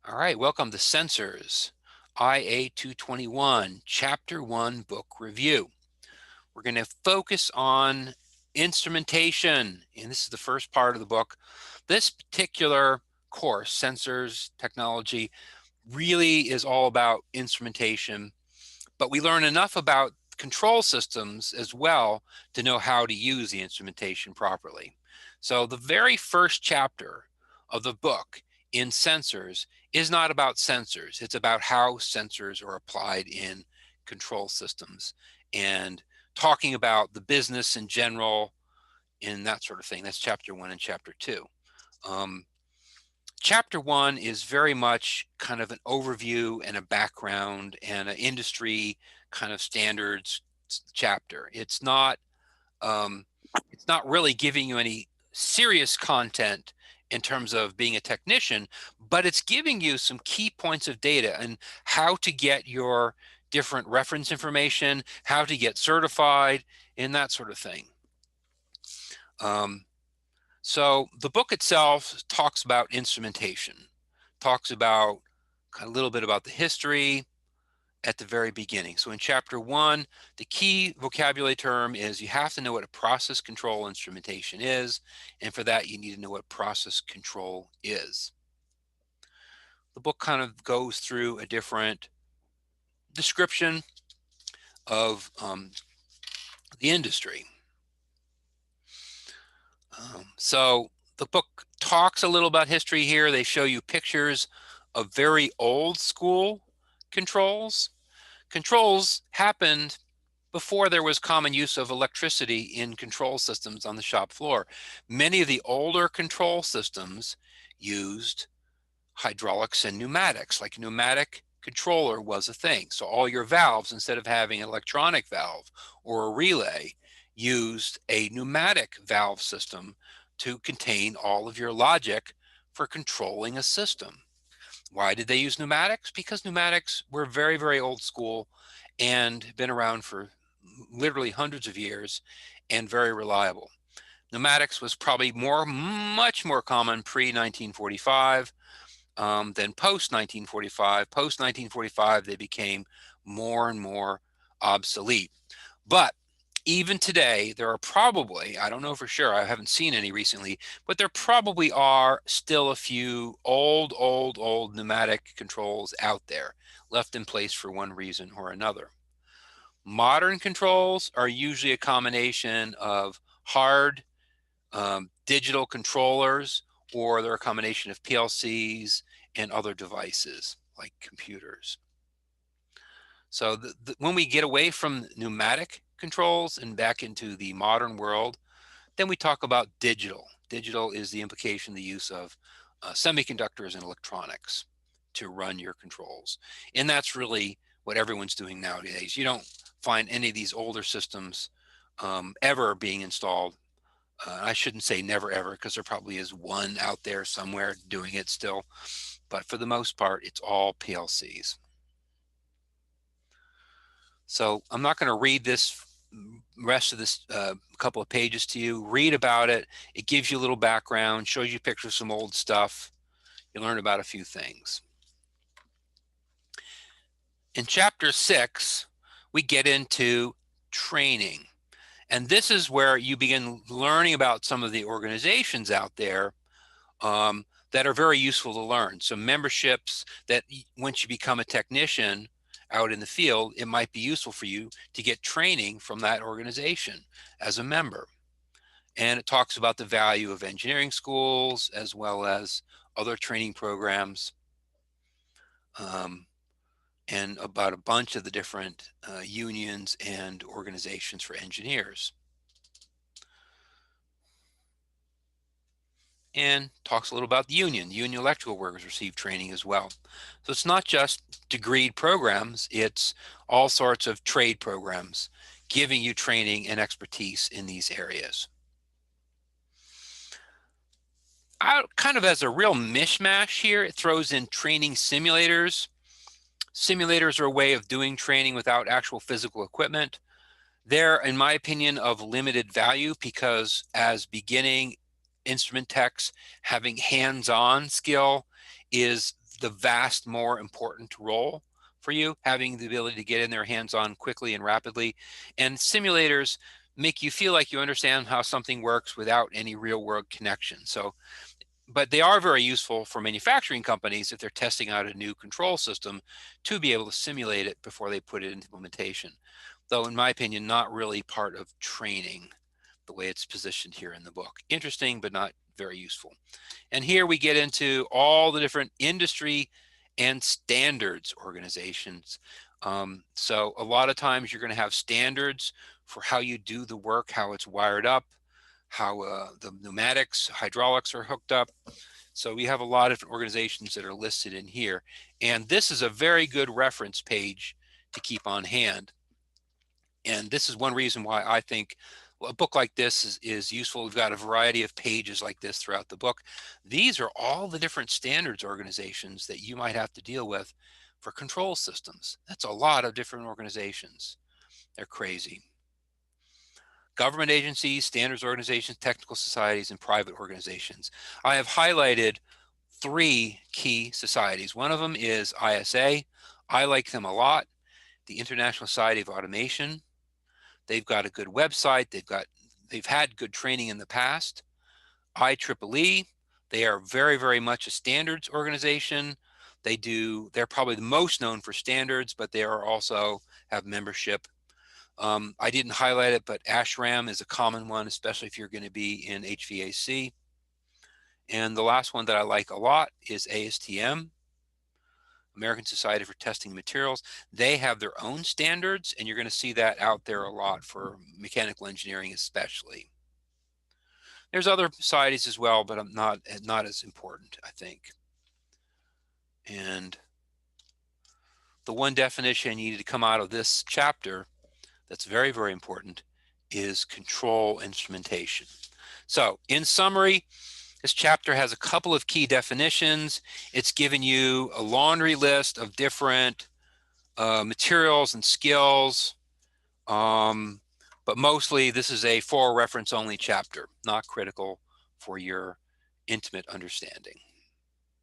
All right, welcome to Sensors, IA 221, Chapter 1 Book Review. We're going to focus on instrumentation, and this is the first part of the book. This particular course, Sensors Technology, really is all about instrumentation, but we learn enough about control systems as well to know how to use the instrumentation properly. So the very first chapter of the book in sensors is not about sensors. It's about how sensors are applied in control systems and talking about the business in general and that sort of thing. That's chapter 1 and chapter 2. Um, Chapter 1 is very much kind of an overview and a background and an industry kind of standards chapter. Um, it's not really giving you any serious content in terms of being a technician, but it's giving you some key points of data and how to get your different reference information, how to get certified, and that sort of thing. So the book itself talks about instrumentation, talks about a little bit about the history at the very beginning. So in chapter 1, the key vocabulary term is you have to know what a process control instrumentation is, and for that you need to know what process control is. The book kind of goes through a different description of the industry. So the book talks a little about history here. They show you pictures of very old school controls. Controls happened before there was common use of electricity in control systems on the shop floor. Many of the older control systems used hydraulics and pneumatics, like pneumatic controller was a thing. So all your valves, instead of having an electronic valve or a relay, used a pneumatic valve system to contain all of your logic for controlling a system. Why did they use pneumatics? Because pneumatics were very, very old school and been around for literally hundreds of years and very reliable. Pneumatics was probably much more common pre-1945 than post-1945. Post-1945, they became more and more obsolete. But even today, there are probably, I don't know for sure, I haven't seen any recently, but there probably are still a few old pneumatic controls out there left in place for one reason or another. Modern controls are usually a combination of hard digital controllers, or they're a combination of PLCs and other devices like computers. So when we get away from pneumatic controls and back into the modern world, then we talk about digital. Digital is the implication, the use of semiconductors and electronics to run your controls. And that's really what everyone's doing nowadays. You don't find any of these older systems ever being installed. I shouldn't say never ever, because there probably is one out there somewhere doing it still. But for the most part, it's all PLCs. So I'm not going to read this rest of this couple of pages to you. Read about it. It gives you a little background, shows you pictures of some old stuff. You learn about a few things. In chapter 6, we get into training. And this is where you begin learning about some of the organizations out there that are very useful to learn. So memberships that once you become a technician out in the field, it might be useful for you to get training from that organization as a member. And it talks about the value of engineering schools as well as other training programs, and about a bunch of the different unions and organizations for engineers. And talks a little about the union. Union electrical workers receive training as well. So it's not just degreed programs, it's all sorts of trade programs giving you training and expertise in these areas. Kind of as a real mishmash here, it throws in training simulators. Simulators are a way of doing training without actual physical equipment. They're, in my opinion, of limited value because as beginning instrument techs, having hands-on skill is the vast more important role for you, having the ability to get in their hands-on quickly and rapidly. And simulators make you feel like you understand how something works without any real-world connection. So, but they are very useful for manufacturing companies if they're testing out a new control system to be able to simulate it before they put it into implementation. Though, in my opinion, not really part of training the way it's positioned here in the book. Interesting, but not very useful. And here we get into all the different industry and standards organizations. So a lot of times you're going to have standards for how you do the work, how it's wired up, how the pneumatics, hydraulics are hooked up. So we have a lot of different organizations that are listed in here. And this is a very good reference page to keep on hand. And this is one reason why I think a book like this is useful. We've got a variety of pages like this throughout the book. These are all the different standards organizations that you might have to deal with for control systems. That's a lot of different organizations. They're crazy. Government agencies, standards organizations, technical societies, and private organizations. I have highlighted 3 key societies. One of them is ISA. I like them a lot. The International Society of Automation. They've got a good website. They've had good training in the past. IEEE, they are very, very much a standards organization. They're probably the most known for standards, but they are also have membership. I didn't highlight it, but ASHRAM is a common one, especially if you're going to be in HVAC. And the last one that I like a lot is ASTM, American Society for Testing Materials. They have their own standards, and you're going to see that out there a lot for mechanical engineering especially. There's other societies as well, but I'm not as important, I think. And the one definition you need to come out of this chapter that's very, very important is control instrumentation. So in summary, this chapter has a couple of key definitions. It's given you a laundry list of different materials and skills, but mostly this is a for reference only chapter, not critical for your intimate understanding.